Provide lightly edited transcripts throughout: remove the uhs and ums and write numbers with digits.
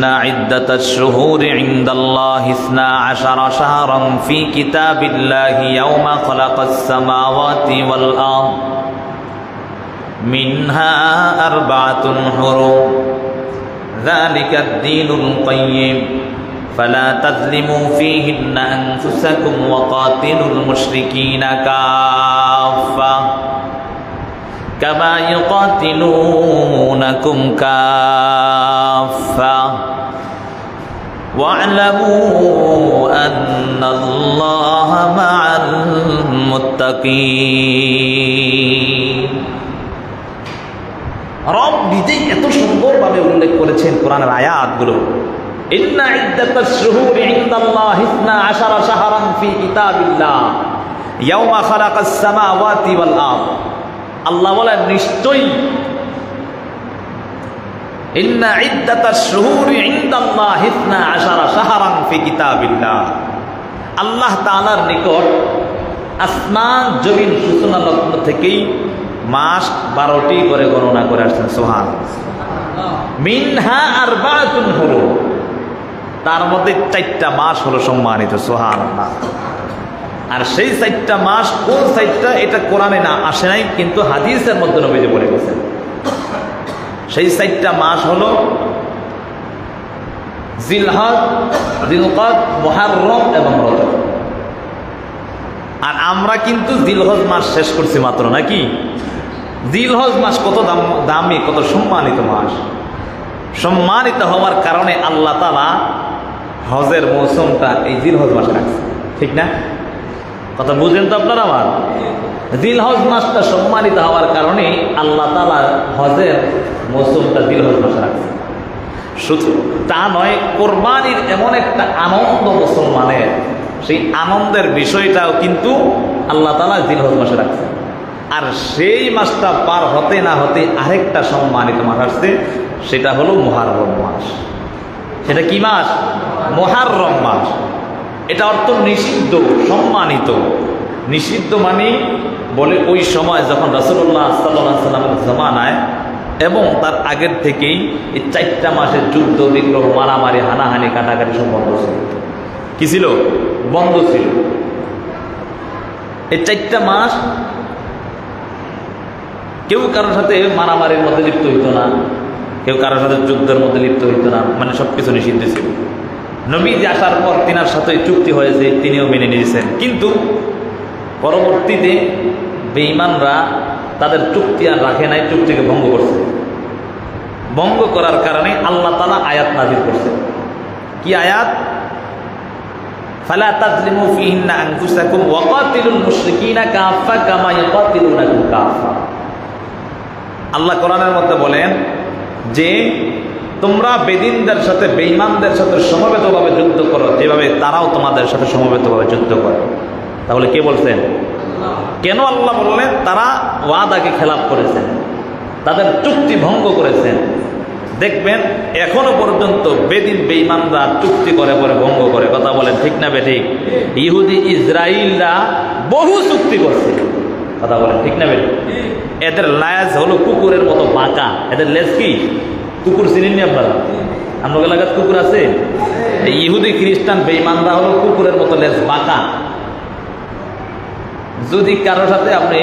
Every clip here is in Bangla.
ইন্না ইদ্দাতাশ শুহুরি ইনদাল্লাহি 12 শাহরান ফি কিতাবিল্লাহি ইয়াওমা খালাকাস সামাওয়াতি ওয়াল আরদ মিনহা আরবাআতুন হুরুম যালিকা আদ-দীনুল কাইয়্যিম ফালা তাযলিমু ফীহিন্না আনফুসাকুম ওয়া কাতিলুল মুশরিকিনা কাফা কামা ইউকাতিলুনাকুম কাফা ওয়া'লামু আন্নাল্লাহা মা'আল মুত্তাকিন। রব নিজেই এত সুন্দরভাবে উল্লেখ করেছেন কোরআনের আয়াতগুলো। ইন্না ইদ্দাতাশ শুহুরি ইনদাল্লাহি 12 শাহরান ফি কিতাবিল্লাহ ইয়াওমা খালাকাস সামাওয়াতি ওয়াল আরদ। আল্লাহ বলেন নিশ্চয়ই ইন্না ইদ্দাতাশ শুহুরি ইনদাল্লাহি 12 শাহরান ফি কিতাবিল্লাহ। আল্লাহ তাআলার নিকট আসমান জমিন সূচনা লগ্ন থেকেই মাস 12টি করে গণনা করে আসছেন। সুবহানাল্লাহ। মিনহা আরবাআতুন হুরুম, তার মধ্যে 4টা মাস হলো সম্মানিত। সুবহানাল্লাহ। আর সেই 4টা মাস কোন 4টা এটা কোরআনে না আসে নাই, কিন্তু হাদিসের মধ্যে নবীজি বলে গেছেন। সেই 4টা মাস হলো জিলহজ, জিলকদ, মুহররম এবং রজব। আর আমরা কিন্তু জিলহজ মাস শেষ করছি মাত্র, নাকি? জিলহজ মাস কত দামি, কত সম্মানিত মাস। সম্মানিত হওয়ার কারণে আল্লাহ তাআলা হজের মৌসুমটা এই জিলহজ মাসে রাখছে, ঠিক না? কথা বুঝেন তো আপনারা? আমার জিলহজ মাসটা সম্মানিত হওয়ার কারণে আল্লাহ তাআলা হজের মৌসুমটা জিলহজ মাসে রাখছে। শুধু তা নয়, কোরবানির এমন একটা আনন্দ মুসলমানের, সেই আনন্দের বিষয়টাও কিন্তু আল্লাহ তাআলা জিলহজ মাসে রাখছে। আর সেই মাসটা পার হতে না হতে আরেকটা সম্মানিত মাস আসছে, সেটা হলো মুহররম মাস। সেটা কি মাস? মুহররম মাস। এটা অর্থ নিষিদ্ধ, সম্মানিত। নিষিদ্ধ মানে বলে ওই সময় যখন রাসূলুল্লাহ সাল্লাল্লাহু আলাইহি ওয়াসাল্লামের জামানায় এবং তার আগের থেকেই এই 4টা মাসের যুদ্ধ বিগ্রহ, মারামারি, হানাহানি, কাটাকাটি সব বন্ধ ছিল। কি ছিল? বন্ধ ছিল। এই 4টা মাস কেউ কারোর সাথে মারামারির মধ্যে লিপ্ত হইতো না, কেউ কারোর সাথে যুদ্ধের মধ্যে লিপ্ত হইতো না, মানে সবকিছু নিষিদ্ধ ছিল। নবীজি আসার পর তিনার সাথে চুক্তি হয়েছে, তিনিও মেনে নিয়েছেন। কিন্তু পরবর্তীতে বেঈমানরা তাদের চুক্তি আর রাখে নাই, চুক্তিকে ভঙ্গ করছে। ভঙ্গ করার কারণে আল্লাহ তাআলা আয়াত নাযিল করছে। কি আয়াত? ফালা তাযলিমু ফীহিন্না আনফুসাকুম ওয়া কাতিলুল মুশরিকিনা কাফা কামা ইউকাতিলুনাকুম কাফা। আল্লাহ কোরআনের মধ্যে বলেন যে তোমরা বেদিনদের সাথে, বেঈমানদের সাথে সমবেতভাবে যুদ্ধ করো, যেভাবে তারাও তোমাদের সাথে সমবেতভাবে যুদ্ধ করে। তাহলে কে বলছেন? কেন আল্লাহ বললেন? তারা ওয়াদাকে খেলাপ করেছেন, তাদের চুক্তি ভঙ্গ করেছেন। দেখবেন এখনো পর্যন্ত বেদিন বেঈমানরা চুক্তি করে পরে ভঙ্গ করে। কথা বলেন ঠিক না বেঠিক? ইহুদি ইসরাইলরা বহু চুক্তি করছে। কথা বলেন ঠিক না বেঠিক? এদের লেজ হলো কুকুরের মতো বাঁকা। এদের লেজ কি? কুকুর চিনেননি আপনারা? আপনাদের এলাকায় কুকুর আছে? ইহুদি খ্রিস্টান বেঈমানরা হলো কুকুরের মতো লেজ বাঁকা। যদি কারোর সাথে আপনি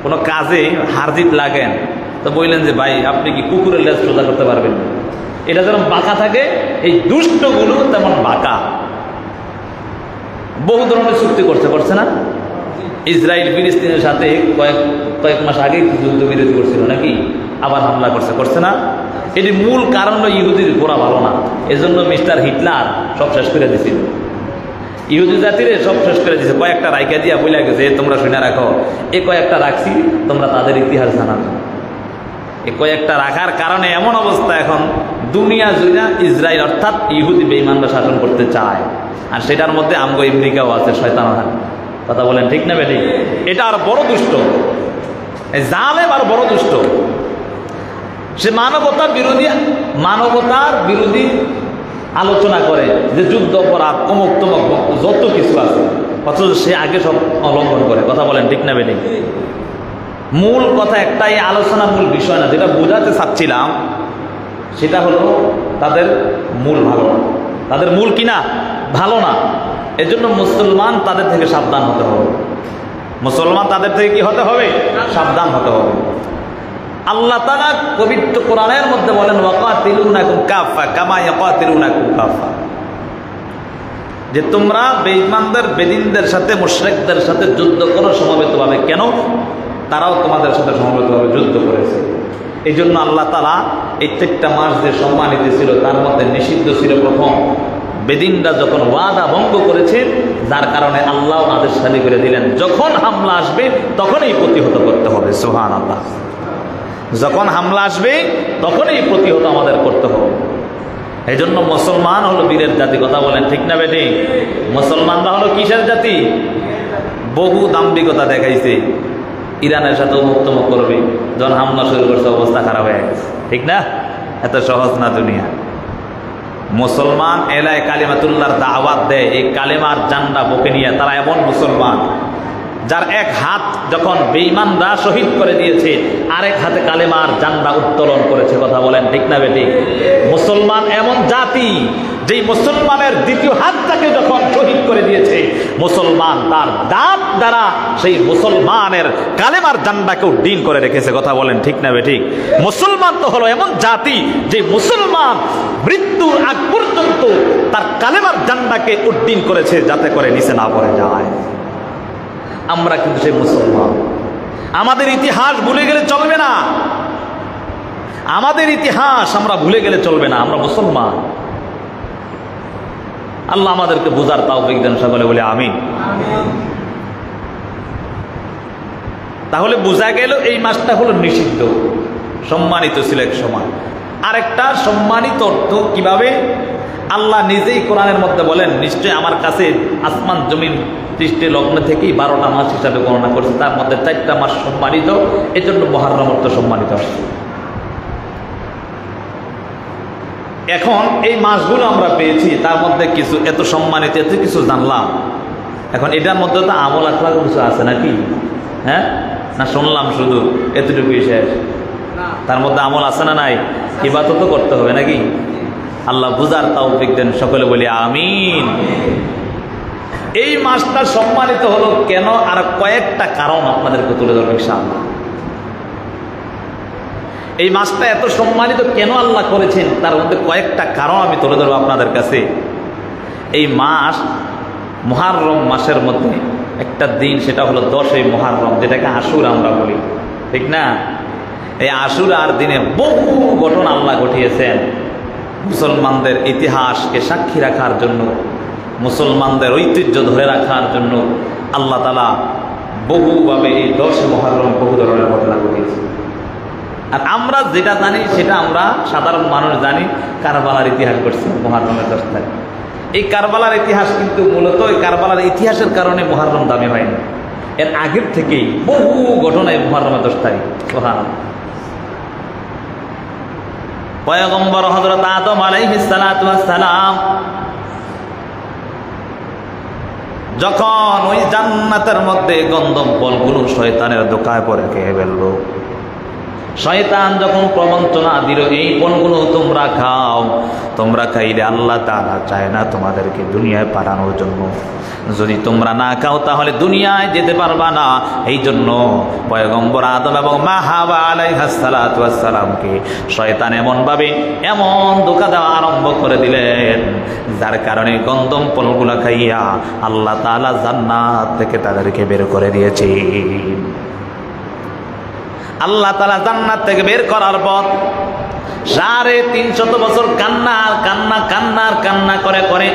কোনো কাজে হারজিত লাগেন তো বললেন যে ভাই আপনি কি কুকুরের লেজ সোজা করতে পারবেন? এটা যেমন বাঁকা থাকে, এই দুষ্টগুলো তেমন বাঁকা। বহু ধরনের চুক্তি করছে না? ইসরায়েল ফিলিস্তিনের সাথে কয়েক মাস আগে যুদ্ধ বিরতি করছিল নাকি? আবার হামলা করছে না? এটি মূল কারণ হলো ইহুদির গোড়া ভালো না। এজন্য মিস্টার হিটলার সব শেষ করে দিয়েছিল। ইহুদি জাতিরে সব শেষ করে দিয়েছে। কয়েকটা রাইকা দিয়া বলে গেছে তোমরা শুনে রাখো, এ কয়েকটা রাখছি তোমরা তাদের ইতিহাস জানাবে। এ কয়েকটা রাখার কারণে এমন অবস্থা এখন দুনিয়া জুড়ে ইসরায়েল অর্থাৎ ইহুদি বেঈমানরা শাসন করতে চায়। আর সেটার মধ্যে আমগো আমেরিকাও আছে, শয়তান। কথা বলেন ঠিক না বেঠিক? এটা আর বড় দুষ্ট, জালেম আর বড় দুষ্ট। সে মানবতার বিরোধী আলোচনা করে যে যুদ্ধ অপরাধ অমুক তমুক যত কিছু আছে, অথচ সে আগে সব অবলম্বন করে। কথা বলেন ঠিক না বেঠিক? মূল কথা একটাই, আলোচনা মূল বিষয় না। যেটা বোঝাতে চাচ্ছিলাম সেটা হলো তাদের মূল ভালো না, তাদের মূল কিনা ভালো না। এজন্য মুসলমান তাদের থেকে সাবধান হতে হবে, মুসলমান তাদের থেকে কি হতে হবে? সাবধান হতে হবে। আল্লাহ তাআলা পবিত্র কোরআনের মধ্যে বলেন ওয়াকাতিলুনাকুম কাফা কামা ইয়াকাতিলুনাকুম কাফা, যে তোমরা বেঈমানদের বেদিনদের সাথে মুশরিকদের সাথে যুদ্ধ করো সমবেতভাবে। কেন? তারাও তোমাদের সাথে সমবেতভাবে যুদ্ধ করেছে। এই জন্য আল্লাহ তাআলা এই 4টা মাস যে সম্মানিত ছিল তার মধ্যে নিষিদ্ধ ছিল প্রথম বেদিনরা যখন ওয়াদা ভঙ্গ করেছে, যার কারণে আল্লাহ আদেশ জারি করে দিলেন যখন হামলা আসবে তখনই প্রতিহত করতে হবে। সুবহানাল্লাহ, যখন হামলা আসবে তখনই প্রতিহত আমাদের করতে হবে। এই জন্য মুসলমান হলো বীরের জাতি, কথা বলেন ঠিক না বেটি? মুসলমানরা হলো কিসের জাতি? বহু দাম্ভিকতা দেখাইছে, ইরানের সাথে মুক্তমুখ করবে, যখন হামলা শুরু করছে অবস্থা খারাপ হয়ে গেছে, ঠিক না? এত সহজ না দুনিয়া। মুসলমান এলায় কালিমাতুল্লাহর দাওয়াত দেয়, এই কালেমার জান্ডা বুকে নিয়ে তারা এমন মুসলমান যার এক হাত যখন বেঈমানরা শহীদ করে দিয়েছে আরেক হাতে কালেমার জান্ডা উত্তোলন করেছে, কথা বলেন ঠিক না বেটি? মুসলমান এমন জাতি যেই মুসলমানের দ্বিতীয় হাতটাকে যখন শহীদ করে দিয়েছে, মুসলমান তার দাঁত দ্বারা সেই মুসলমানের কালেমার জান্ডাকে উড্ডীন করে রেখেছে, কথা বলেন ঠিক না বেটি? মুসলমান তো হলো এমন জাতি যে মুসলমান মৃত্যুর আগ পর্যন্ত তার কালেমার জান্ডাকে উড্ডীন করেছে যাতে করে নিচে না পড়ে যায়। আমরা কিন্তু সেই মুসলমান। আমাদের ইতিহাস ভুলে গেলে চলবে না, আমাদের ইতিহাস আমরা ভুলে গেলে চলবে না। আমরা মুসলমান। আল্লাহ আমাদেরকে বুঝার তৌফিক দেন, সকলে বলে আমিন। তাহলে বোঝা গেল এই মাসটা হলো নিষিদ্ধ, সম্মানিত ছিল এক সময়। আরেকটা সম্মানিত অর্থ কিভাবে? আল্লাহ নিজেই কোরআনের মধ্যে বলেন, নিশ্চয় আমার কাছে আসমান জমিন সৃষ্টি লগ্ন থেকেই 12টা মাস হিসাবে গণনা করছে, তার মধ্যে 4টা মাস সম্মানিত, এজন্য মুহররম অর্থ সম্মানিত আসছে। এখন এই মাসগুলো আমরা পেয়েছি, তার মধ্যে কিছু এত সম্মানিত, এত কিছু জানলাম। এখন এটার মধ্যে তো আমল আখলাক কিছু আছে নাকি? হ্যাঁ, না শুনলাম শুধু এতটুকুই শেষ? তার মধ্যে আমল আছে না নাই? ইবাদত তো করতে হবে নাকি? আল্লাহ বুঝার তৌফিক দেন, সকলে বলি আমিন। এই মাসটা সম্মানিত হলো কেন, আর কয়েকটা কারণ আপনাদেরকে তুলে ধরবো ইনশাআল্লাহ। এই মাসটা এত সম্মানিত কেন আল্লাহ করেছেন, তার মধ্যে কয়েকটা কারণ আমি তুলে ধরবো আপনাদের কাছে। এই মাস মুহররম মাসের মধ্যে একটা দিন, সেটা হলো 10ই মুহররম, যেটাকে আশুরা আমরা বলি, ঠিক না? এই আশুরার দিনে বহু ঘটনা আল্লাহ ঘটিয়েছেন মুসলমানদের ইতিহাসকে সাক্ষী রাখার জন্য, মুসলমানদের ঐতিহ্য ধরে রাখার জন্য আল্লাহ তাআলা বহুভাবে এই 10ই মুহররম বহু ধরনের ঘটনা ঘটিয়েছে। আর আমরা যেটা জানি সেটা আমরা সাধারণ মানুষ জানি, কারবালার ইতিহাস ঘটছে মুহররমের 10 তারিখ। এই কারবালার ইতিহাস কিন্তু মূলত এই কারবালার ইতিহাসের কারণে মুহররম দামি হয়নি, এর আগের থেকেই বহু ঘটনায় মুহররমের 10 তারিখ। সুবহানাল্লাহ। পয়গম্বর হযরত আদম আলাইহিস সালাতু ওয়াস সালাম যখন ওই জান্নাতের মধ্যে গন্ধম ফলগুলো শয়তানের দোকায় পড়ে খেয়ে ফেলল, শয়তান যখন প্রবঞ্চনা দিল এই ফলগুলো তোমরা খাও, তোমরা খাইলে আল্লাহ তাআলা চায় না তোমাদেরকে দুনিয়ায় পাঠানোর জন্য, যদি তোমরা না খাও তাহলে দুনিয়ায় যেতে পারবা না। এই জন্য পয়গম্বর আদম এবং মা হাওয়া আলাইহিস সালাতু ওয়াস সালামকে শয়তান এমন ধোঁকা দেওয়া আরম্ভ করে দিলেন, যার কারণে গন্ধম ফলগুলা খাইয়া আল্লাহ তাআলা জান্নাত থেকে তাদেরকে বের করে দিয়েছে। আল্লাহ তাআলা জান্নাত থেকে বের করার পর 350 বছর কান্না করে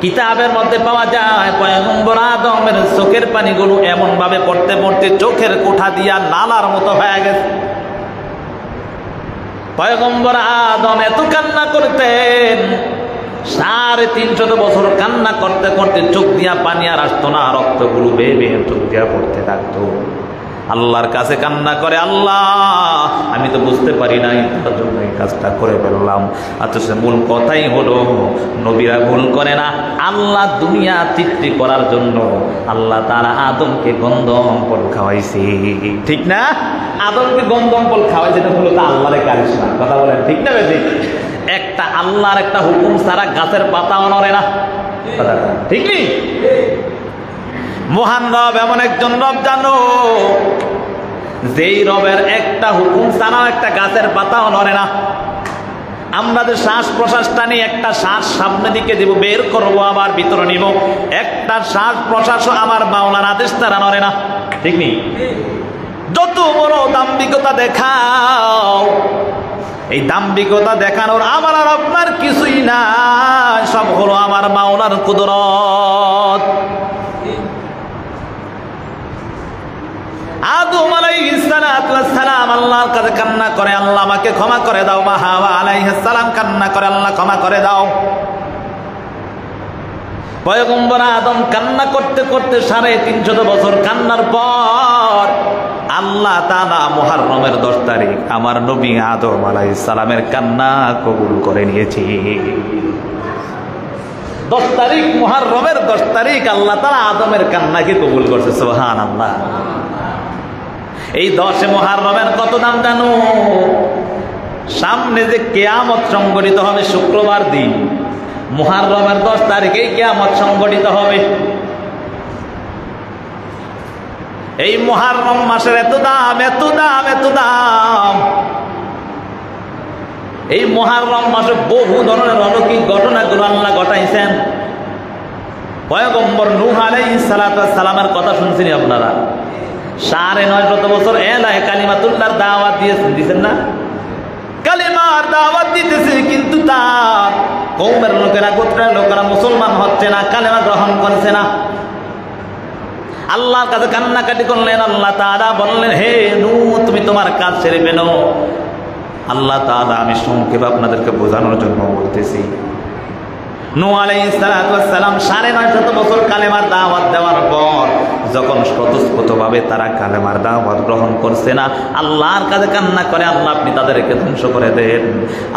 কিতাবের মধ্যে পাওয়া যায় পয়গম্বর আদমের চোখের পানিগুলো এমন ভাবে পড়তে পড়তে চোখের কোঠা দিয়া নালার মতো হয়ে গেছে। পয়গম্বর আদম এত কান্না করতেন, 350 বছর কান্না করতে করতে চোখ দিয়া পানি আর আসতো না, রক্তগুলো বেয়ে বেয়ে চোখ দিয়া পড়তে থাকতো। আল্লাহর কাছে কান্না করে, আল্লাহ আমি তো বুঝতে পারি নাই, তার জন্য এই কাজটা করে ফেললাম। অথচ মূল কথাই হলো নবীরা ভুল করে না। আল্লাহ দুনিয়া তৃপ্তি করার জন্য আল্লাহ তারা আদমকে গন্ধম ফল খাওয়াইছে, ঠিক না? আদমকে গন্ধম ফল খাওয়াইছে, মূলত আল্লাহর কারিস না। কথা বলেন ঠিক না বেশি? একটা আল্লাহর একটা হুকুম ছাড়া গাছের পাতাও নড়ে না, ঠিক নেই? মহান রব এমন একজন রব জানো, যেই রবের একটা হুকুম ছাড়াও একটা গাছের পাতাও নড়ে না। আমরা যে শ্বাস প্রশ্বাসটা নিয়ে, একটা শ্বাস সামনের দিকে দেব, বের করবো, আবার ভিতরে নিব, একটা শ্বাস প্রশ্বাসও আমার মাওলার আদেশ তারা নড়ে না, ঠিক নেই? যত বড় দাম্ভিকতা দেখাও, এই দাম্ভিকতা দেখানোর আমার আর আপনার কিছুই না, সব হলো আমার মাওলার কুদরত। আদম আলাইহিস সালাম আল্লাহর কাছে কান্না করে, আল্লাহ আমাকে ক্ষমা করে দাও। মা হাওয়া আলাইহিস সালাম কান্না করে, আল্লাহ ক্ষমা করে দাও। পয়গম্বর আদম কান্না করতে করতে 350 বছর কান্নার পর আল্লাহ তাআলা মুহররমের 10 তারিখ আমার নবী আদম আলাইহিস সালামের কান্না কবুল করে নিয়েছি। 10 তারিখ মুহররমের 10 তারিখ আল্লাহ তাআলা আদমের কান্নাকে কবুল করছে। সুবহানাল্লাহ। এই 10 মুহররমের কত দাম জানো? সামনে যে কিয়ামত সংঘটিত হবে শুক্রবার দিন, মুহররমের 10 তারিখেই কিয়ামত সংঘটিত হবে। এই মুহররম মাসের এত দাম, এত দাম, এত দাম। এই মুহররম মাসে বহু ধরনের অলৌকিক ঘটনাগুলো আল্লাহ ঘটাইছেন। পয়গম্বর নূহ আলাইহিস সালামের কথা শুনছেন আপনারা? 950 বছর এলায় কালিমাতুল্লাহর দাওয়াত দিয়েছেন না? কালিমার দাওয়াত দিতেছে, কিন্তু তার কওমের লোকেরা, গোত্রের লোকেরা মুসলমান হচ্ছে না, কালেমা গ্রহণ করছে না। আল্লাহর কাছে কান্নাকাটি করলেন। আল্লাহ তাআলা বললেন, হে নূহ তুমি তোমার কাজ ছেড়ে ফেলো। আল্লাহ তাআলা আমি সংক্ষেপে আপনাদেরকে বোঝানোর জন্য বলতেছি। নূহ আলাইহিস সালাম 950 বছর কালেমার দাওয়াত দেওয়ার পর যখন স্বতঃস্ফূর্তভাবে তারা কালেমার দাওয়াত গ্রহণ করছে না, আল্লাহর কাছে কান্না করে, আল্লাহ আপনি তাদেরকে ধ্বংস করে দেন।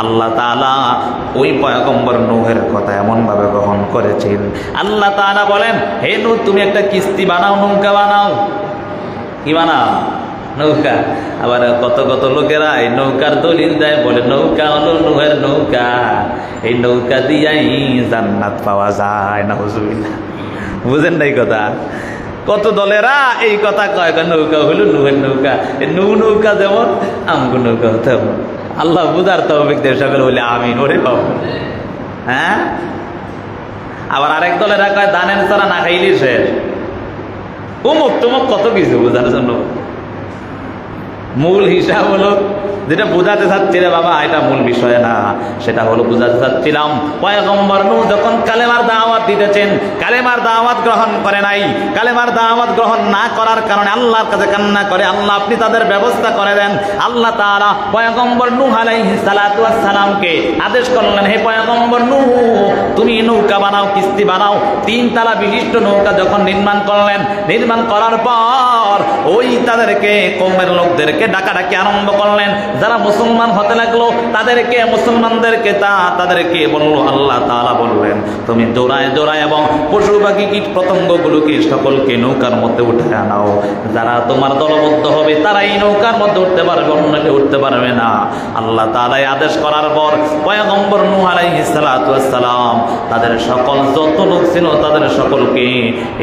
আল্লাহ তাআলা ওই পয়গম্বর নূহের কথা এমনভাবে গ্রহণ করেছেন। আল্লাহ তাআলা বলেন, হে নূহ তুমি একটা কিস্তি বানাও, নৌকা বানাও। কি বানাও? নৌকা। আবার কত কত লোকেরা এই নৌকার দলিল দেয়, বলে নৌকা হলো নূহের নৌকা, এই নৌকা দিয়াই জান্নাত পাওয়া যায়। নাউজুবিল্লাহ। বুঝেন না এই কথা? কত দলেরা এই কথা কয়, নৌকা হলো নূহের নৌকা, নূহ নৌকা যেমন আমগো নৌকা তেমন। আল্লাহ বুঝার তৌফিক দেন সকলে বলে আমিন। ওরে বাবা, হ্যাঁ। আবার আরেক দলেরা কয় ধানের ছাড়া না খাইলে শেষ, উমুক তুমুক কত কিছু বোঝার জন্য। মূল হিসাব হলো যেটা বোঝাতে চাচ্ছি রে বাবা, এটা মূল বিষয় না, সেটা হলো বুঝাতে চাচ্ছিলাম পয়গম্বর নূহ যখন কালেমার দাওয়াত দিতেছেন, কালেমার দাওয়াত গ্রহণ করে নাই। কালেমার দাওয়াত গ্রহণ না করার কারণে আল্লাহর কাছে কান্না করে, আল্লাহ আপনি তাদের ব্যবস্থা করে দেন। আল্লাহ তাআলা পয়গম্বর নূহ আলাইহিস সালামকে আদেশ করলেন, হে পয়গম্বর নূহ তুমি নৌকা বানাও, কিস্তি বানাও। 3 তলা বিশিষ্ট নৌকা যখন নির্মাণ করলেন, নির্মাণ করার পর ওই তাদেরকে কওমের লোকদেরকে ডাকাডাকি আরম্ভ করলেন। যারা মুসলমান হতে লাগলো তাদেরকে, মুসলমানদেরকে তাদেরকে বললো, আল্লাহ তাআলা বললেন তুমি জোড়ায় জোড়ায় এবং পশু পাখি কীট পতঙ্গগুলোকে সকলকে নৌকার মধ্যে উঠে আনাও। যারা তোমার দলবদ্ধ হবে তারা এই নৌকার মধ্যে উঠতে পারবে, অন্য কেউ উঠতে পারবে না। আল্লাহ তাআলা আদেশ করার পর পয়গম্বর নূহ আলাইহিস সালাম তাদের সকল যত লোক ছিল তাদের সকলকে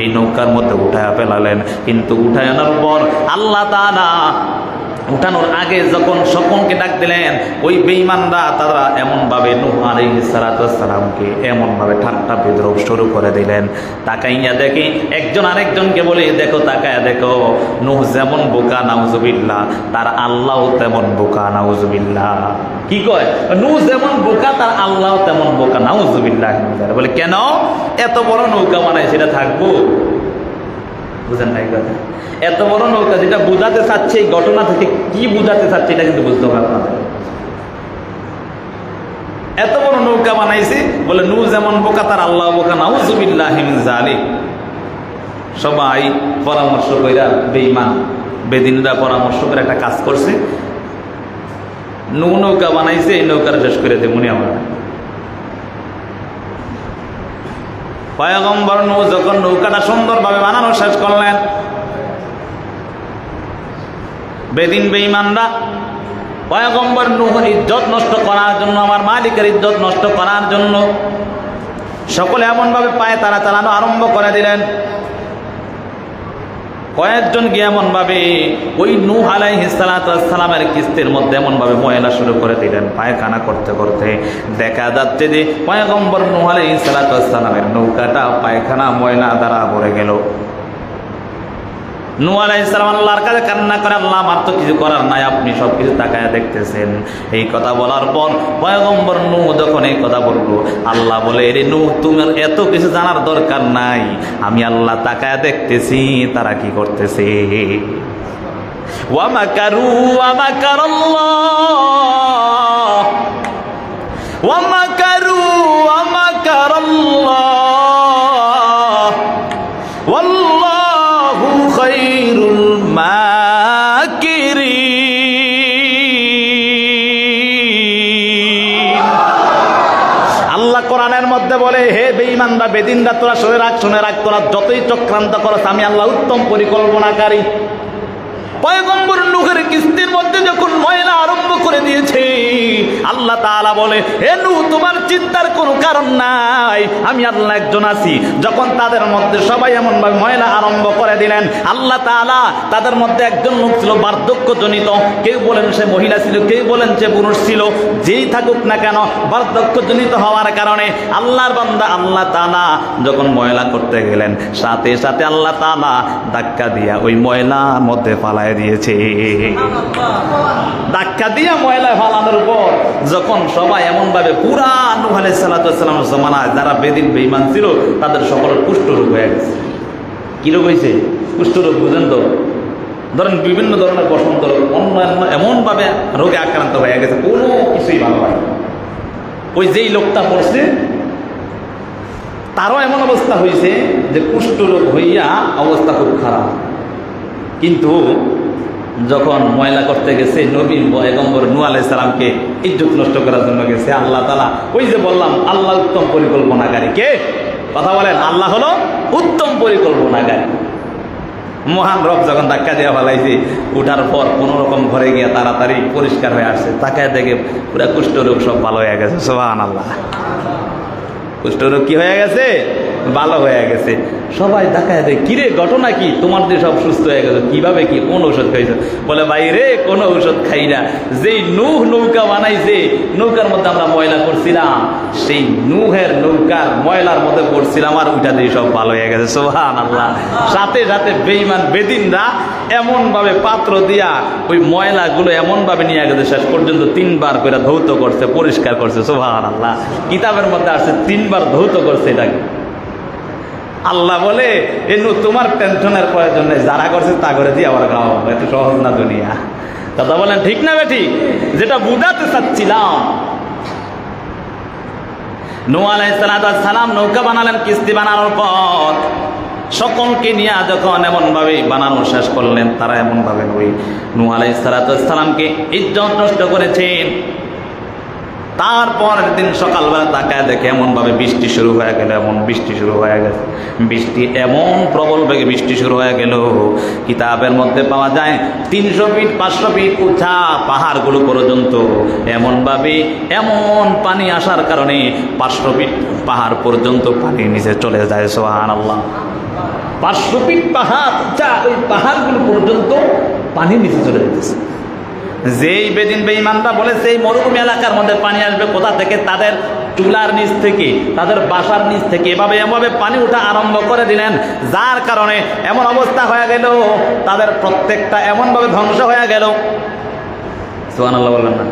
এই নৌকার মধ্যে উঠায় ফেলালেন। কিন্তু উঠায় আনার পর আল্লাহ তাআলা উঠানোর আগে যখন সকলকে ডাক দিলেন, ওই বেঈমানরা তারা এমনভাবে নূহ আলাইহিস সালামকে এমনভাবে ঠাট্টা বিদ্রূপ শুরু করে দিলেন। তাকাইয়া দেখি একজন আরেকজনকে বলে, দেখো তাকাইয়া দেখো, নূহ যেমন বোকা নাউজুবিল্লাহ, তার আল্লাহ তেমন বোকা নাউজুবিল্লাহ। কি কয়? নূহ যেমন বোকা তার আল্লাহ তেমন বোকা নাউজুবিল্লাহ। বলে কেন? এত বড় নৌকা বানায় সেটা থাকবো? বুঝেন নাই কথা? এত বড় নৌকা যেটা বুঝাতে চাচ্ছে, এই ঘটনা থেকে কি বুঝাতে চাচ্ছে এটা কিন্তু বুঝতে হবে আপনাদের। এত বড় নৌকা বানাইছে, বলে নূহ যেমন বোকা তার আল্লাহ বোকা নাউজুবিল্লাহি মিন যালিক। সবাই পরামর্শ কইরা বেঈমান বেদিনরা পরামর্শ করে একটা কাজ করছে, নৌকা বানাইছে, এই নৌকার শেষ করে দেবনি আমরা। পয়গম্বর নূহ যখন নৌকাটা সুন্দরভাবে বানানো শেষ করলেন, বেদিন বেঈমানরা পয়গম্বর নূহের ইজ্জত নষ্ট করার জন্য, আমার মালিকের ইজ্জত নষ্ট করার জন্য সকলে এমনভাবে পায়ে তারা চালানো আরম্ভ করে দিলেন। কয়েকজন গিয়ে এমনভাবে ওই নূহ আলাইহিস সালামের কিস্তির মধ্যে এমনভাবে ময়লা শুরু করে দিলেন। পায়খানা করতে করতে দেখা যাচ্ছে যে পয়গম্বর নূহ আলাইহিস সালামের নৌকাটা পায়খানা ময়লা দ্বারা ভরে গেল। নূহ আলাইহিস সালাম আল্লাহর কাছে কান্না করে, আল্লাহ আমার তো কিছু করার নাই, আপনি সব কিছু তাকায়া দেখতেছেন। এই কথা বলার পর পয়গম্বর নূহ যখন এই কথা বললো, আল্লাহ বলে, এরে নূহ, তোমার এত কিছু জানার দরকার নাই, আমি আল্লাহ তাকায়া দেখতেছি তারা কি করতেছে। ওয়া মাকারু ওয়া মাকারাল্লাহ ওয়া মাকারু ওয়া মাকারাল্লাহ ওয়াল্লাহু খায়রুল মাকিরিন। আল্লাহ কোরআনের মধ্যে বলে, হে বেঈমানরা, বেদিনরা, তোরা শুনে রাখ, তোরা যতই চক্রান্ত করছ, আমি আল্লাহ উত্তম পরিকল্পনাকারী। পয়গম্বর নূহের কিস্তির মধ্যে যখন ময়লা আরম্ভ করে দিয়েছে, আল্লাহ তাআলা বলে, হে নূহ, তোমার চিন্তার কোনো কারণ নাই, আমি আল্লাহ একজন আছি। যখন তাদের মধ্যে সবাই এমনভাবে ময়লা আরম্ভ করে দিলেন, আল্লাহ তাআলা তাদের মধ্যে একজন লোক ছিল বার্ধক্যজনিত, কেউ বলেন সে মহিলা ছিল, কেউ বলেন সে পুরুষ ছিল, যেই থাকুক না কেন, বার্ধক্যজনিত হওয়ার কারণে আল্লাহর বান্দা আল্লাহ তাআলা যখন ময়লা করতে গেলেন, সাথে সাথে আল্লাহ তাআলা ধাক্কা দিয়া ওই ময়লার মধ্যে ফালায় দিয়েছে। ধাক্কা দিয়া ময়লা ফালানোর পর যখন সবাই এমন ভাবে পুরা নূহ আলাইহিস সালামের জমানায় যারা বেদিন বেঈমান ছিল, তাদের সকলের কুষ্ঠরোগ হয়ে গেছে। কি রোগ হয়েছে? কুষ্ঠরোগ, বুঝেন তো? ধরেন বিভিন্ন ধরনের বসন্ত রোগ, অন্যান্য এমন ভাবে রোগে আক্রান্ত হয়ে গেছে, কোনো কিছুই ভালো হয় না। ওই যেই লোকটা পড়ছে তারও এমন অবস্থা হয়েছে যে কুষ্ঠরোগ হইয়া অবস্থা খুব খারাপ। কিন্তু যখন ময়লা করতে গেছে, নবী পয়গম্বর নূহ আলাইহিস সালামকে ইজ্জত নষ্ট করার জন্য গেছে, আল্লাহ তাআলা, ওই যে বললাম আল্লাহ উত্তম পরিকল্পনাকারী। কে? কথা বলেন, আল্লাহ হলো উত্তম পরিকল্পনাকারী। মহান রব যখন ধাক্কা দেওয়া ফেলাইছে, উঠার পর কোন রকম ঘরে গিয়ে তাড়াতাড়ি পরিষ্কার হয়ে আসছে, তাকায় দেখে পুরা কুষ্ঠরোগ সব ভালো হয়ে গেছে। সুবহানাল্লাহ। কুষ্ঠরোগ কি হয়ে গেছে? ভালো হয়ে গেছে। সবাই দেখায় দেয়, কিরে ঘটনা কি, তোমার দিয়ে সব সুস্থ হয়ে গেছে, কিভাবে, কি কোন ঔষধ খাইছো? বলে, ভাই রে, কোন ঔষধ খাই না, যেই নূহ নৌকা বানাইছে, নৌকার মধ্যে আমরা ময়লা করছিলাম, সেই নূহের নৌকার ময়লার মধ্যে পড়ছিলাম, আর ওইটা দিয়ে সব ভালো হয়ে গেছে। সুবহানাল্লাহ। সাথে সাথে বেঈমান বেদিনরা এমন ভাবে পাত্র দিয়া ওই ময়লাগুলো এমন ভাবে নিয়ে গেছে, শেষ পর্যন্ত 3 বার করে ধৌত করছে, পরিষ্কার করছে। সুবহানাল্লাহ। কিতাবের মধ্যে আসছে 3 বার ধৌত করছে এটাকে। আল্লাহ বলে, এনু তোমার টেনশনের প্রয়োজন নেই, যারা করছে তা করে দিয়ে আবার গাও, এত সহজ না দুনিয়া। কথা বলেন ঠিক না বেঠিক? যেটা বুঝাতে চাচ্ছিলাম, নূহ আলাইহিস সালাম নৌকা বানালেন। কিস্তি বানানোর পর সকলকে নিয়ে যখন এমন ভাবে বানানো শেষ করলেন, তারা এমন ভাবে ওই নূহ আলাইহিস সালামকে ইজ্জত নষ্ট করেছেন। তারপরের দিন সকালবেলা তাকায় দেখে এমন ভাবে বৃষ্টি শুরু হয়ে গেল, এমন বৃষ্টি শুরু হয়ে গেছে, বৃষ্টি এমন প্রবল বেগে বৃষ্টি শুরু হয়ে গেল। কিতাবের মধ্যে পাওয়া যায় 300 ফিট 500 ফিট উঁচা পাহাড়গুলো পর্যন্ত এমন ভাবে এমন পানি আসার কারণে 500 ফিট পাহাড় পর্যন্ত পানি নিচে চলে যায়। সুবহানাল্লাহ। 500 ফিট পাহাড় উঁচা, ওই পাহাড়গুলো পর্যন্ত পানি নিচে চলে যেতেছে। যেই বেদিন বেঈমানরা বলে সেই মরুভূমি এলাকার মধ্যে পানি আসবে কোথা থেকে? তাদের চুলার নিচ থেকে, তাদের বাসার নিচ থেকে এভাবে পানি ওঠা আরম্ভ করে দিলেন, যার কারণে এমন অবস্থা হয়ে গেল, তাদের প্রত্যেকটা এমনভাবে ধ্বংস হয়ে গেল। সুবহানাল্লাহ বললেন না?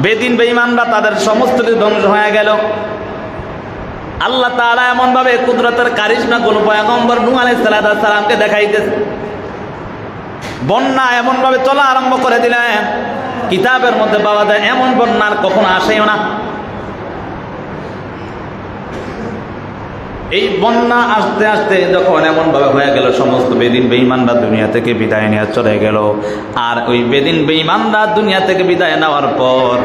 বেদিন বেঈমানরা তাদের সমস্ত কিছু ধ্বংস হয়ে গেল। আল্লাহ তাআলা এমনভাবে কুদরতের কারিশমা কোন পয়গম্বর নূহ আলাইহিস সালামকে দেখাইতেছে। বন্যা এমন ভাবে চলা আরম্ভ করে দিলেন, কিতাবের মধ্যে পাওয়া যায় এমন বন্যার কখনো আসেও না। এই বন্যা আসতে আসতে যখন এমন ভাবে হয়ে গেল, সমস্ত বেদিন বেঈমানরা দুনিয়া থেকে বিদায় নিয়ে চলে গেল। আর ওই বেদিন বেঈমানরা দুনিয়া থেকে বিদায় নেওয়ার পর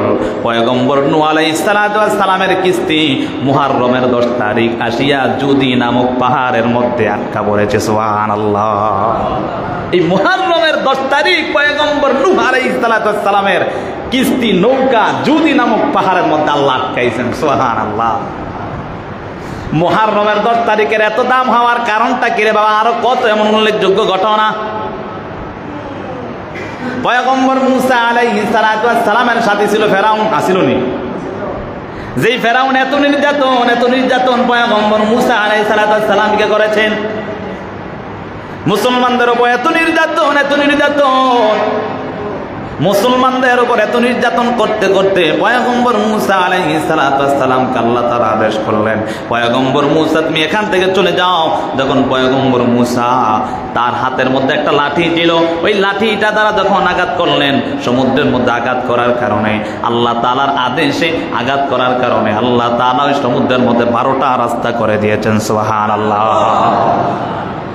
পয়গম্বর নূহ আলাইহিস সালামের কিস্তি মুহররমের 10 তারিখ আসিয়া জুদি নামক পাহাড়ের মধ্যে আটকা পড়েছে। সুবহানাল্লাহ। এই মুহররমের 10 তারিখ পয়গম্বর নূহ আলাইহিস সালামের কিস্তি নৌকা জুদি নামক পাহাড়ের মধ্যে আল্লাহ আটকাইছেন। সুবহানাল্লাহ। মুহররমের 10 তারিখের এত দাম হওয়ার কারণটা কি রে বাবা? আরো কত এমন উল্লেখযোগ্য ঘটনা। পয়গম্বর মূসা আলাইহিস সালামের সাথে ছিল ফেরাউন, আসিল নি? যেই ফেরাউন এত নির্যাতন পয়গম্বর মূসা আলাইহিস সালামকে করেছেন, মুসলমানদের উপর এত নির্যাতন, মুসলমানদের উপর এত নির্যাতন করতে করতে পয়গম্বর মূসা আলাইহিস সালামকে আল্লাহ তাআলা আদেশ করলেন, পয়গম্বর মূসা তুমি এখান থেকে চলে যাও। যখন পয়গম্বর মূসা তার হাতের মধ্যে একটা লাঠি ছিল, ওই লাঠিটা দ্বারা যখন আঘাত করলেন, সমুদ্রের মধ্যে আঘাত করার কারণে, আল্লাহ তাআলার আদেশে আঘাত করার কারণে আল্লাহ তাআলা ওই সমুদ্রের মধ্যে 12টা রাস্তা করে দিয়েছেন। সুবহানাল্লাহ।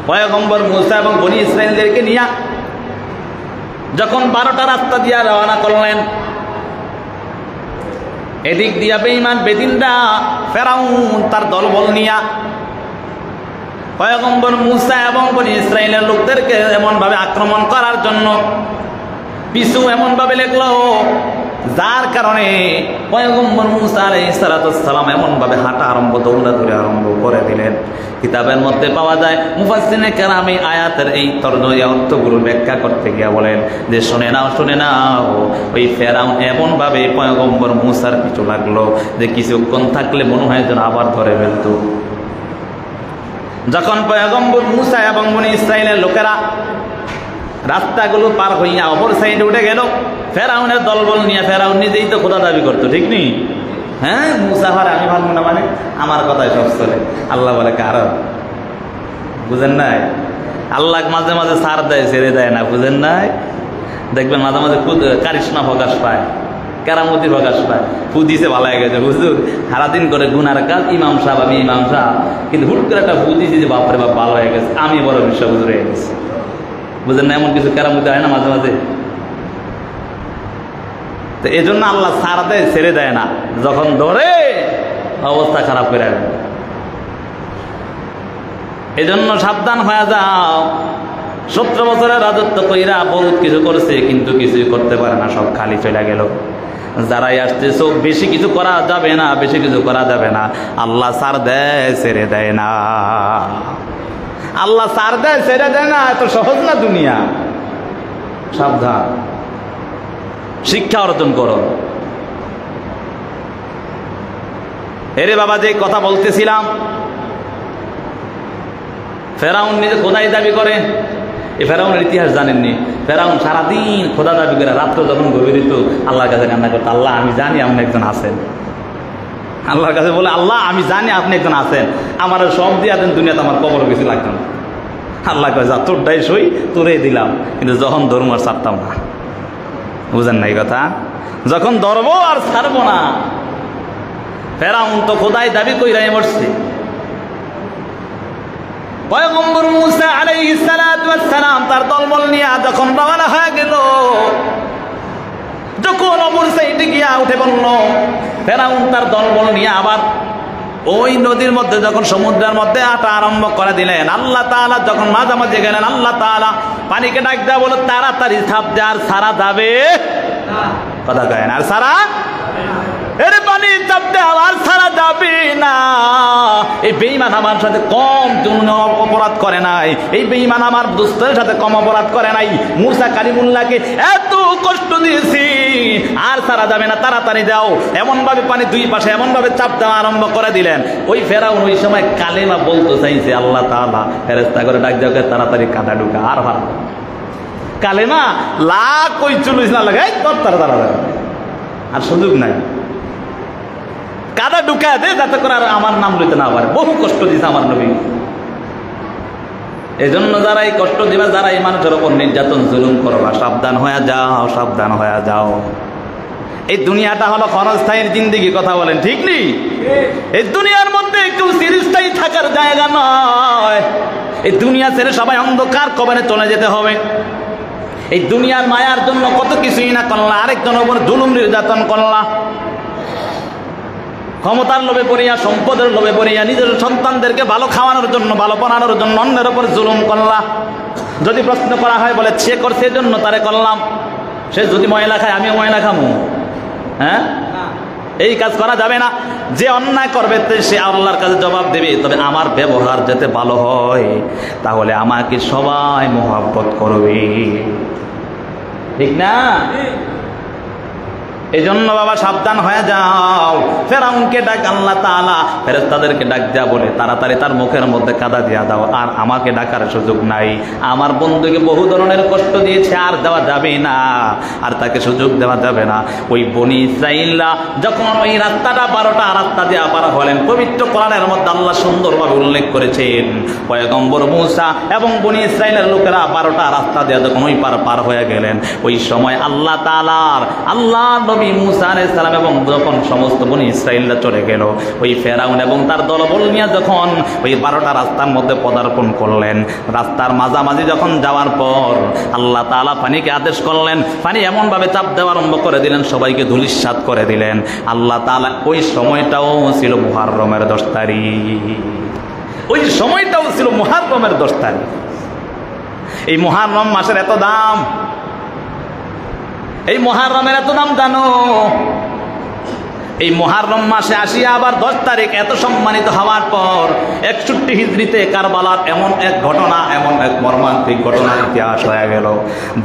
পয়গম্বর মূসা এবং বনী ইসরাইলদেরকে নিয়ে যখন 12টা রাস্তা দিয়া রওনা করলেন, এদিক দিয়া বেঈমান বেদিনরা ফেরাউন তার দলবল নিয়া পয়গম্বর মূসা এবং বনী ইসরাইলের লোকদেরকে এমন ভাবে আক্রমণ করার জন্য পিছু এমন ভাবে লাগলো, যার কারণে পয়গম্বর মূসা আলাইহিস সালাম এমন ভাবে হাঁটা দৌড়াদৌড়ি আরম্ভ করে দিলেন। কিতাবের মধ্যে পাওয়া যায়, মুফাসসিরিনে কেরাম এই আয়াতের এই তর্জমা অর্থগুলো ব্যাখ্যা করতে গিয়ে বলেন যে শুনে নাও, ওই ফেরাউন এমন ভাবে পয়গম্বর মূসার পিছু লাগলো যে কিছুক্ষণ থাকলে মনে হয় যেন আবার ধরে ফেলতো। যখন পয়গম্বর মূসা এবং বনী ইসরাইলের লোকেরা রাস্তাগুলো পার হইয়া অপর সাইডে উঠে গেল, ফেরাউনের দলবল নিয়ে, ফেরাউন নিজেই তো খোদা দাবি করতো, ঠিক নেই? হ্যাঁ, মূসা হারে আমি ভাববো না, মানে আমার কথাই সব চলে। আল্লাহ বলে কার বুঝেন নাই? আল্লাহ মাঝে মাঝে ছাড় দেয়, ছেড়ে দেয় না, বুঝেন নাই? দেখবেন মাঝে মাঝে কারিশমা প্রকাশ পায়, কেরামতি প্রকাশ পায়। ফুদিছে ভালো হয়ে গেছে, হুজুর সারাদিন করে গুনার কাজ, ইমাম সাহেব আমি ইমাম সাহেব, কিন্তু হুট করে একটা ফুদিছি যে বাপরে বাপ ভালো হয়ে গেছে, আমি বড় বিশ্ব হুজুর হয়ে গেছি। বুঝেন না? এমন কিছু কেরামতি হয় না মাঝে মাঝে? তো এই জন্য আল্লাহ ছাড় দেয়, ছেড়ে দেয় না, যখন ধরে অবস্থা খারাপ করে দেয়। এই জন্য সাবধান হয়ে যাও। 17 বছরের রাজত্ব কইরা বহুত কিছু করছে, কিন্তু কিছুই করতে পারে না, সব খালি চলে গেল। যারাই আসছে সব বেশি কিছু করা যাবে না, বেশি কিছু করা যাবে না। আল্লাহ ছাড় দেয়, ছেড়ে দেয় না। আল্লাহ ছাড় দেয়, ছেড়ে দেয় না, এত সহজ না দুনিয়া। সাবধান, শিক্ষা অর্জন করো। এরে বাবা, যে কথা বলতেছিলাম, ফেরাউন নিজে খোদাই দাবি করে। এই ফেরাউনের ইতিহাস জানেননি? ফেরাউন সারাদিন খোদা দাবি করে, রাত্র যখন গভীর হইত আল্লাহর কাছে কান্না করতো, আল্লাহ আমি জানি আপনি একজন আছেন। আল্লাহর কাছে বলে, আল্লাহ আমি জানি আপনি একজন আছেন, আমার সব দিয়ে দেন, দুনিয়াতে আমার কবর কিছু লাগতো না। আল্লাহ কয়ে যা তোরটাই সই, তোরে দিলাম, কিন্তু যখন ধর্ম আর ছাড়তাম না। বুঝেন না এই কথা? যখন ধরবো আর ছাড়বো না। ফেরাউন তো খোদাই দাবি কইরাই মরছে। পয়গম্বর মূসা আলাইহিস সালাম তার দলবল নিয়ে যখন রওনা হয়ে গেল, যখন অপর সাইডে গিয়া উঠে বলল, ফেরাউন তার দলবল নিয়ে আবার ওই নদীর মধ্যে যখন সমুদ্রের মধ্যে হাঁটা আরম্ভ করে দিলেন, আল্লাহ তাআলা যখন মাঝামাঝি গেলেন, আল্লাহ তাআলা পানিকে ডাক দেয়া বলো, তাড়াতাড়ি ছাপ দে, আর সারা যাবে কথা কয় না, আর সারা এর পানি চাপ দে, আর সারা যাবে না। এই বেঈমান আমার সাথে কম অপরাধ করে নাই, এই বেঈমান আমার দোস্তের সাথে কম অপরাধ করে নাই। মূসা কালিমুল্লাহকে এত কষ্ট দিয়েছি, আর সারা যাবে না, তাড়াতাড়ি দাও। এমন ভাবে পানি দুই পাশে এমন ভাবে চাপ দেওয়া আরম্ভ করে দিলেন। ওই ফেরাউন ওই সময় কালেমা বলতে চাইছে, আল্লাহ তাআলা ফেরেশতা করে ডাক দেওয়া, তাড়াতাড়ি কাদা ঢুকা, আর ভালো কালেমা লাখ ওই চল্লিশ না লাগাই তোর তাড়াতাড়ি, আর সুযোগ নাই, কাদা ঢুকায় দে যাতে করে আর আমার নাম লইতে না পারে। বহু কষ্ট দিছে আমার নবী। এই জন্য যারা এই কষ্ট দিবা, যারা এই মানুষের ওপর নির্যাতন জুলুম করবা, সাবধান হয়ে যাও, সাবধান হয়ে যাও। এই দুনিয়াটা হলো ক্ষণস্থায়ীর জিন্দেগি, কথা বলেন ঠিক নেই? এই দুনিয়ার মধ্যে কেউ চিরস্থায়ী থাকার জায়গা নয়। এই দুনিয়া ছেড়ে সবাই অন্ধকার কবরে চলে যেতে হবে। এই দুনিয়ার মায়ার জন্য কত কিছুই না করলা, আরেকজনের উপর জুলুম নির্যাতন করলা, ক্ষমতার লোভে পড়িয়া, সম্পদের লোভে পড়িয়া, নিজের সন্তানদেরকে ভালো খাওয়ানোর জন্য, ভালো পড়ানোর জন্য অন্যের উপর জুলুম করলা। যদি প্রশ্ন করা হয় বলে সে করছে এজন্য তারে করলাম, সে যদি ময়লা খায় আমিও ময়লা খামু? হ্যাঁ, এই কাজ করা যাবে না। যে অন্যায় করবে সে আল্লাহর কাছে জবাব দেবে। তবে আমার ব্যবহার যাতে ভালো হয়, তাহলে আমাকে সবাই মহব্বত করবে, ঠিক না? এই জন্য বাবা সাবধান হয়ে যাও। ফেরাউনকে ডাক আল্লাহ তাআলা ফেরেশতাদেরকে ডাক দেয়া বলে তাড়াতাড়ি তার মুখের মধ্যে কাদা দিয়া দাও, আর আমাকে ডাকার সুযোগ নাই। আমার বন্ধুকে বহু ধরনের কষ্ট দিয়েছে, আর দেওয়া যাবে না, আর তাকে সুযোগ দেওয়া যাবে না। ওই বনি ইসরাঈলরা যখন ওই রাস্তাটা 12টা রাস্তা দিয়ে পার হলেন, পবিত্র কোরআনের মধ্যে আল্লাহ সুন্দরভাবে উল্লেখ করেছেন, পয়গম্বর মূসা এবং বনি ইসরাঈলের লোকেরা 12টা রাস্তা দিয়ে যখন ওই পার হয়ে গেলেন, ওই সময় আল্লাহ তাআলার নবী মুসা আলাইহিস সালাম এবং যখন সমস্ত বনি ইসরাঈলরা চলে গেল, ওই ফেরাউন এবং তার দলবল নিয়ে যখন ওই 12টা রাস্তার মধ্যে পদার্পণ করলেন, রাস্তার মাঝামাঝি যখন যাওয়ার পর আল্লাহ তাআলা পানিকে আদেশ করলেন, পানি এমনভাবে চাপ দেওয়া আরম্ভ করে দিলেন, সবাইকে ধূলিসাৎ করে দিলেন। আল্লাহ তাআলা ওই সময়টাও ছিল মুহররমের 10 তারিখ, ওই সময়টাও ছিল মুহররমের 10 তারিখ। এই মুহররম মাসের এত দাম, এই মুহররমের এত দাম জানো? এই মুহররম মাসে আসিয়া আবার 10 তারিখ এত সম্মানিত হওয়ার পর 61 হিজরিতে কারবালার এমন এক ঘটনা, এমন এক মর্মান্তিক ঘটনার ইতিহাস হয়ে গেল,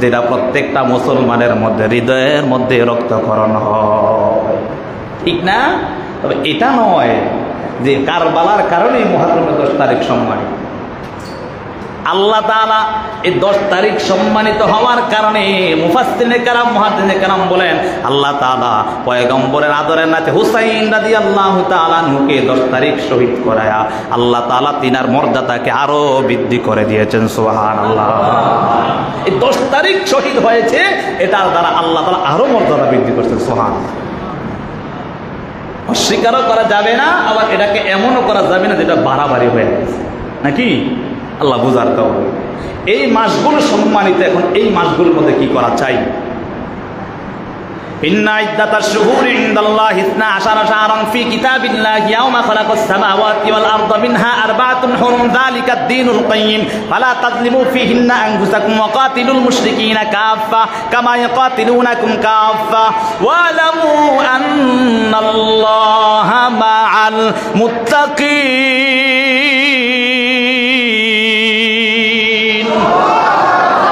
যেটা প্রত্যেকটা মুসলমানের মধ্যে, হৃদয়ের মধ্যে রক্তক্ষরণ হয়, ঠিক না? তবে এটা নয় যে কারবালার কারণেই মুহররমের 10 তারিখ সম্মানিত। আল্লাহ তাআলা এই 10 তারিখ সম্মানিত হওয়ার কারণে মুফাসসিরিনে কেরাম, মুহাদ্দিসিনে কেরাম বলেন, আল্লাহ তাআলা পয়গম্বরের আদরের নাতি হুসাইন রাদিয়াল্লাহু তাআলা আনহুকে 10 তারিখ শহীদ করায়া আল্লাহ তাআলা তিনার মর্যাদাকে আরো বৃদ্ধি করে দিয়েছেন। সুবহানাল্লাহ। এই 10 তারিখ শহীদ হয়েছে, এটার দ্বারা আল্লাহ তাআলা আরো মর্যাদা বৃদ্ধি করছেন। সুবহানাল্লাহ। অস্বীকারও করা যাবে না, আবার এটাকে এমনও করা যাবে না যেটা বাড়াবাড়ি হয়ে গেছে, নাকি? আল্লাহ বুঝার কারণে এই মাসগুলো সম্মানিত। এখন এই মাসগুলোর মধ্যে কি করা চাই? ইন্না ইদ্দাতাশ শুহুরি ইনদাল্লাহি 12 শাহরান ফি কিতাবিল্লাহি ইয়াওমা খালাকাস সামাওয়াতি ওয়াল আরদা মিনহা আরবাআতুন হুরুম যালিকা আদ-দীনুল কাইয়্যিম ফালা তাযলিমু ফীহিন্না আনফুসাকুম ওয়া কাতিলুল মুশরিকিনা কাফা কামা ইয়াকাতিলুনাকুম কাফা ওয়া লামু আন্নাল্লাহা মা'আল মুত্তাকিন।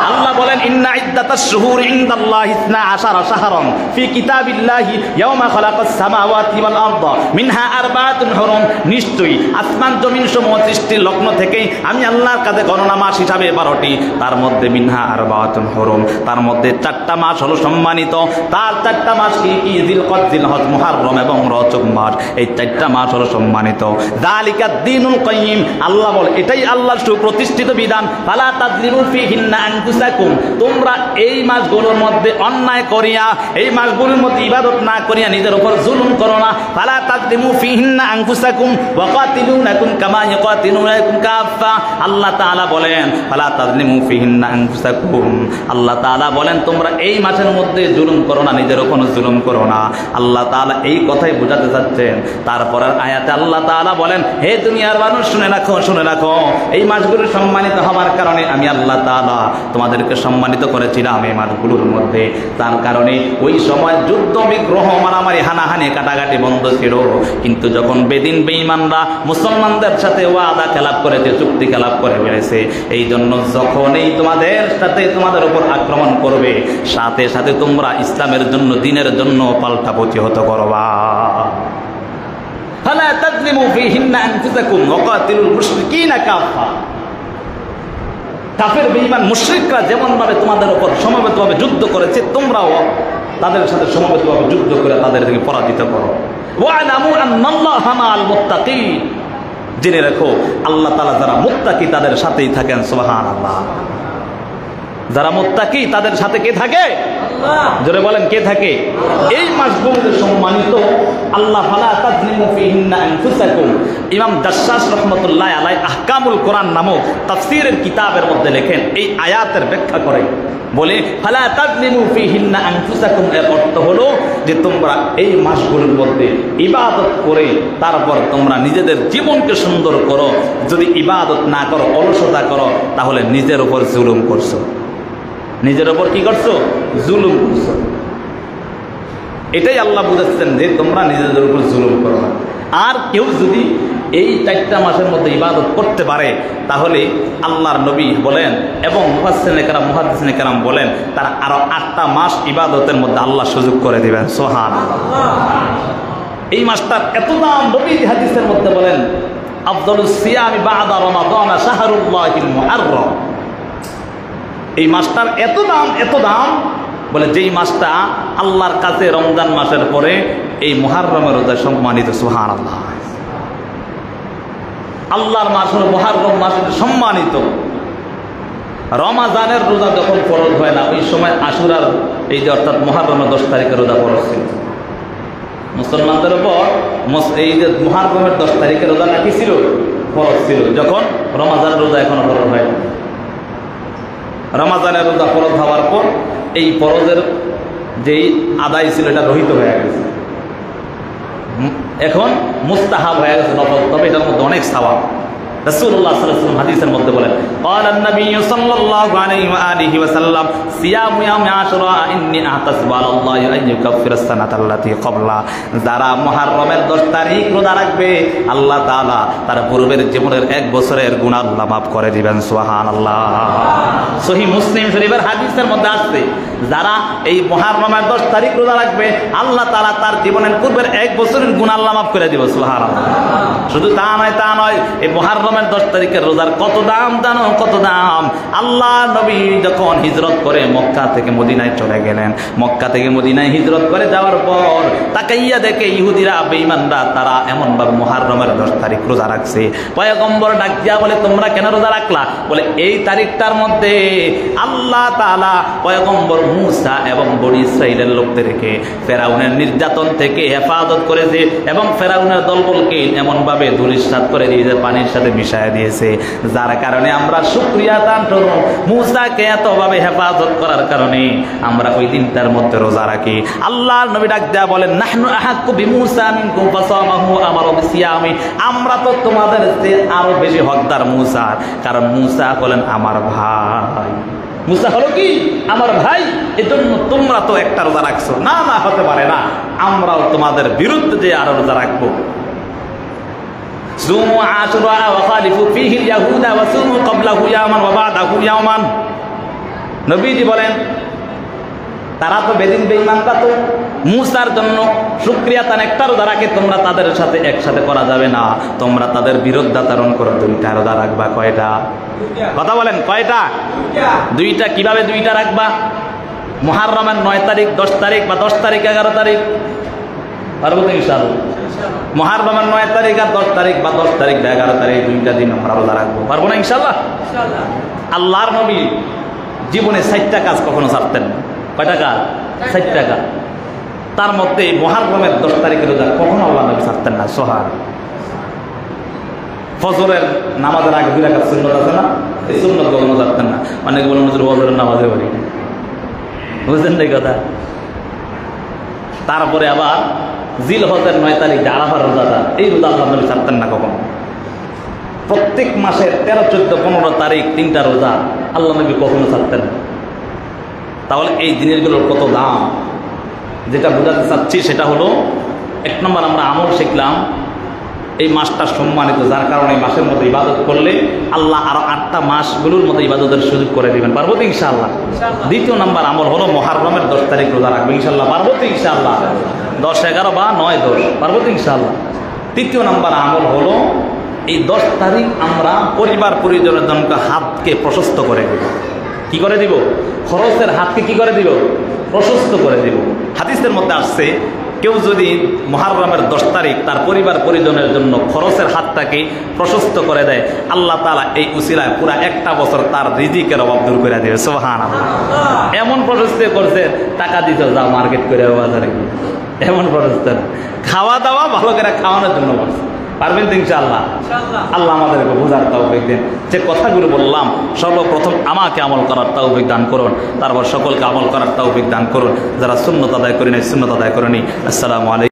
আল্লাহ বলেন, ইন্না ইদ্দাতাশ শুহুরি ইনদাল্লাহি 12 শাহরান ফি কিতাবিল্লাহি ইয়াওমা খালাকাস সামাওয়াতি ওয়াল আরদা মিনহা আরবাআতুন হুরুম, নিশ্চয়ই আসমান জমিন সমূহ সৃষ্টির লগ্ন থেকেই আমি আল্লাহর কাছে গণনা মাস হিসাবে 12টি, তার মধ্যে মিনহা আরবাআতুন হুরুম, তার মধ্যে 4টা মাস হলো সম্মানিত। তার 4টা মাস কি? যিলকদ, যিলহজ, মুহররম এবং রজব মাস। এই 4টা মাস হলো সম্মানিত। যালিকা আদ-দীনুল কাইয়্যিম, আল্লাহ বলে এটাই আল্লাহর সুপ্রতিষ্ঠিত বিধান। ফালা তাযলিমু ফীহিন্না আনফুসাকুম, তোমরা এই মাসগুলোর মধ্যে অন্যায় করিয়া, এই মাসগুলোর মধ্যে ইবাদত না করিয়া নিজের উপর জুলুম করো না। ফালা তাযলিমু ফীহিন্না আনফুসাকুম ওয়া কাতিলুনাকুম কামা ইয়াকাতিলুনাকুম কাফা। আল্লাহ তাআলা বলেন, ফালা তাযলিমু ফীহিন্না আনফুসাকুম, আল্লাহ তাআলা বলেন তোমরা এই মাসের মধ্যে জুলুম করো না, নিজের উপর জুলুম করো না। আল্লাহ তাআলা এই কথাই বোঝাতে চাচ্ছেন। তারপরের আয়াতে আল্লাহ তাআলা বলেন, হে দুনিয়ার মানুষ শুনে রাখো, শুনে রাখো, এই মাসগুলো সম্মানিত হওয়ার কারণে আমি আল্লাহ তাআলা তোমাদেরকে সম্মানিত করেছিলাম এই মাসগুলোর মধ্যে। তার কারণে ওই সময় যুদ্ধ, বিগ্রহ, মারামারি, হানাহানি, কাটাকাটি বন্ধ ছিল। কিন্তু যখন বেদিন বেঈমানরা মুসলমানদের সাথে ওয়াদা খেলাপ করেছে, চুক্তি খেলাপ করে ফেলেছে, এই জন্য যখনই তোমাদের সাথে, তোমাদের উপর আক্রমণ করবে, সাথে সাথে তোমরা ইসলামের জন্য, দ্বীনের জন্য পাল্টা প্রতিহত করবা। ফালা তাযলিমু ফীহিন্না আনফুসাকুম ওয়া কাতিলুল মুশরিকিনা কাফা। কাফের বেঈমান মুশরিকরা যেমন ভাবে তোমাদের উপর সমবেতভাবে যুদ্ধ করেছে, তোমরাও তাদের সাথে সমবেতভাবে যুদ্ধ করে তাদেরকে পরাজিত করো। ওয়া'লামু আন্নাল্লাহা মা'আল মুত্তাকিন, জেনে রাখো আল্লাহ তাআলা যারা মুত্তাকি তাদের সাথেই থাকেন। সুবহানাল্লাহ। যারা মুত্তাকি তাদের সাথে কে থাকে? জোরে বলেন কে থাকে? এই মাসগুলো সম্মানিত। আল্লাহ ফালা তাজলিমু ফিহিন্না আনফুসাকুম। ইমাম দাশশাস রাহমাতুল্লাহ আলাইহি আহকামুল কোরআন নামক তাফসীরের কিতাবের মধ্যে লেখেন, এই আয়াতের ব্যাখ্যা করে বলে ফালা তাজলিমু ফিহিন্না আনফুসাকুম, এর অর্থ হলো যে তোমরা এই মাসগুলোর মধ্যে ইবাদত করে তারপর তোমরা নিজেদের জীবনকে সুন্দর করো। যদি ইবাদত না করো, অলসতা করো, তাহলে নিজের উপর জুলুম করছো। নিজের উপর কি করছো? জুলুম করছো। এটাই আল্লাহ বুঝাচ্ছেন যে তোমরা নিজেদের উপর জুলুম করো না। আর কেউ যদি এই 4টা মাসের মধ্যে ইবাদত করতে পারে, তাহলে আল্লাহর নবী বলেন এবং মুহাদ্দিসিনে কেরাম বলেন তারা আরো 8টা মাস ইবাদতের মধ্যে আল্লাহ সুযোগ করে দিবেন। সুবহানাল্লাহ। এই মাসটার এত দাম, নবী হাদিসের মধ্যে বলেন আফদালুস সিয়ামি বা'দা রমাদান শাহরুল্লাহিল মুহাররম। এই মাসটার এত দাম, এত দাম, বলে যেই মাসটা আল্লাহর কাছে রমজান মাসের পরে এই মুহাররমের রোজা সম্মানিত। সুবহানাল্লাহ। আল্লাহর মাস হলো মুহাররম মাস, সম্মানিত। রমাজানের রোজা যখন ফরজ হয় না, ওই সময় আশুরার এই যে অর্থাৎ মুহাররমের 10 তারিখের রোজা ফরজ ছিল মুসলমানদের উপর। এই যে মুহাররমের 10 তারিখের রোজা নাকি ছিল? ফরজ ছিল। যখন রমাজানের রোজা এখনো ফরজ হয় না। রমাজানের রোজা ফরজ হওয়ার পর এই ফরজের যেই আদায় ছিল এটা রহিত হয়ে গেছে, এখন মুস্তাহাব হয়ে গেছে, নফল। তবে এটার মধ্যে অনেক সওয়াব। রাসূলুল্লাহ সাল্লাল্লাহু আলাইহি ওয়াসাল্লাম হাদিসের মধ্যে বলেন ক্বালা নবী সাল্লাল্লাহু আলাইহি ওয়া আলিহি ওয়াসাল্লাম সিয়ামু ইয়াউমি আশুরা ইন্নী আহতাসিবু আলাল্লাহি আন ইউকাফিরাস সানাতাল্লাতী ক্বাবলা। যারা মুহররমের 10 তারিখ রোজা রাখবে, আল্লাহ তাআলা তার পূর্বের জীবনের 1 বছরের গুনাহ আল্লাহ মাফ করে দিবেন। সুবহানাল্লাহ। সহিহ মুসলিম শরীফের হাদিসের মধ্যে আছে, যারা এই মুহররমের 10 তারিখ রোজা রাখবে, আল্লাহ তাআলা তার জীবনের পূর্বের 1 বছরের গুনাহ আল্লাহ মাফ করে দিবেন। সুবহানাল্লাহ। শুধু তা নয়, এই মুহররমের 10 তারিখের রোজার কত দাম জানো? কত দাম! আল্লাহ নবী যখন হিজরত করে মক্কা থেকে মদিনায় চলে গেলেন, মক্কা থেকে মদিনায় হিজরত করে যাওয়ার পর তাকাইয়া দেখে ইহুদিরা, বেঈমানরা, তারা এমন ভাবে মুহররমের 10 তারিখ রোজা রাখছে। পয়গম্বর ডাক দিয়া বলে তোমরা কেন রোজা রাখলা? বলে এই তারিখটার মধ্যে আল্লাহ তাআলা পয়গম্বর মূসা এবং বনী ইসরাইলের লোকদেরকে ফেরাউনের নির্যাতন থেকে হেফাজত করেছে এবং ফেরাউনের দলবলকে এমন ভাবে ধূলিসাৎ করে দিয়েছে, পানির সাথে মিশায় দিয়েছে, যার কারণে আমরা শুকরিয়া আদায় করব। মূসাকে এতভাবে হেফাজত করার কারণে আমরা ওই দিনটার মধ্যে রোজা রাখি। আল্লাহর নবী ডাক দেয়া বলেন নাহনু আহাক্কু বিমূসা মিনকুম ফাসামাহু আমারু বিসিয়ামি। আমরা তো তোমাদের চেয়ে আরো বেশি হকদার মূসার, কারণ মূসা বলেন আমার ভাই। মূসা হলো কি? আমার ভাই। এজন্য তোমরা তো একটা রোজা রাখছো। না, হতে পারে না, আমরাও তোমাদের বিরুদ্ধে যে আরো রোজা রাখবো। সুমু আশুরা ওয়া খালিফু ফীহি ইয়াহুদা ওয়া সুমু ক্বাবলাহু ইয়াওমান ওয়া বা'দাহু ইয়াওমান। নবীজি বলেন তারা তো বেঈমানরা তো মূসার জন্য শুকরিয়া তার একটা রোজা রাখে, তোমরা তাদের সাথে একসাথে করা যাবে না, তোমরা তাদের বিরুদ্ধাচরণ করো। 2টা রোজা রাখবা। কয়টা? কথা বলেন, কয়টা? 2টা। কিভাবে 2টা রাখবা? মুহররমের 9 তারিখ, 10 তারিখ বা 10 তারিখ 11 তারিখ? পারবো তো ইনশাআল্লাহ। মুহররমের 9 তারিখ আর 10 তারিখ বা 10 তারিখ বা 11 তারিখ 2টা দিন আমরা রোজা রাখবো। পারবো না ইনশাআল্লাহ? আল্লাহর নবী জীবনে 4টা কাজ কখনো ছাড়তেন না। কয়টা কাজ? 4টা কাজ। তার মধ্যে মুহররমের 10 তারিখের রোজা কখনো আল্লাহ নবী ছাড়তেন না। ফজরের নামাজের আগে 2 রাকাত সুন্নাত আছে না, এই সুন্নাত কখনো ছাড়তেন না। অনেকে বলেন হুজুর ফজরের নামাজে পড়ি, বুঝলেন না কথা? তারপরে আবার জিলহজের 9 তারিখ আরাফার রোজাটা, এই রোজা আল্লাহ নবী ছাড়তেন না কখনো। প্রত্যেক মাসের 13, 14, 15 তারিখ 3টা রোজা আল্লাহ নবী কখনো ছাড়তেন না। তাহলে এই জিনিসগুলোর কত দাম, যেটা বোঝাতে চাচ্ছি সেটা হলো 1 নম্বর আমরা আমল শিখলাম। এই মাসটা সম্মানিত, যার কারণে এই মাসের মধ্যে ইবাদত করলে আল্লাহ আরো 8টা মাসগুলোর মধ্যে ইবাদতের সুযোগ করে দিবেন। পারবো তো ইনশাআল্লাহ? 2 নম্বর আমল হলো মুহররমের 10 তারিখ রোজা রাখবো ইনশাআল্লাহ। পারবো তো ইনশাআল্লাহ? 10, 11 বা 9, 10 পারবো তো ইনশাআল্লাহ? 3 নম্বর আমল হলো এই 10 তারিখ আমরা পরিবার পরিজনের জন্য হাতকে প্রশস্ত করে দেব। কি করে দিব? খরচের হাতকে কি করে দিব? প্রশস্ত করে দিব। হাদিসের মধ্যে আসছে কেউ যদি মুহররমের 10 তারিখ তার পরিবার পরিজনের জন্য খরচের হাতটাকে প্রশস্ত করে দেয়, আল্লাহ তাআলা এই উসিলায় পুরা একটা বছর তার রিজিকের অভাব দূর করে দেবে। সুবহানাল্লাহ। এমন প্রশস্ত করছে, টাকা দিতে যাও মার্কেট করে বাজারে, এমন প্রশস্ত। খাওয়া দাওয়া ভালো করে খাওয়ানোর জন্য বলছে। পারবেন তো ইনশাআল্লাহ? আল্লাহ আমাদেরকে বোঝার তৌফিক দেন। যে কথাগুলো বললাম সর্বপ্রথম আমাকে আমল করার তৌফিক দান করুন, তারপর সকলকে আমল করার তৌফিক দান করুন। যারা সুন্নাত আদায় করেনি সুন্নাত আদায় করেনি। আসসালামু আলাইকুম।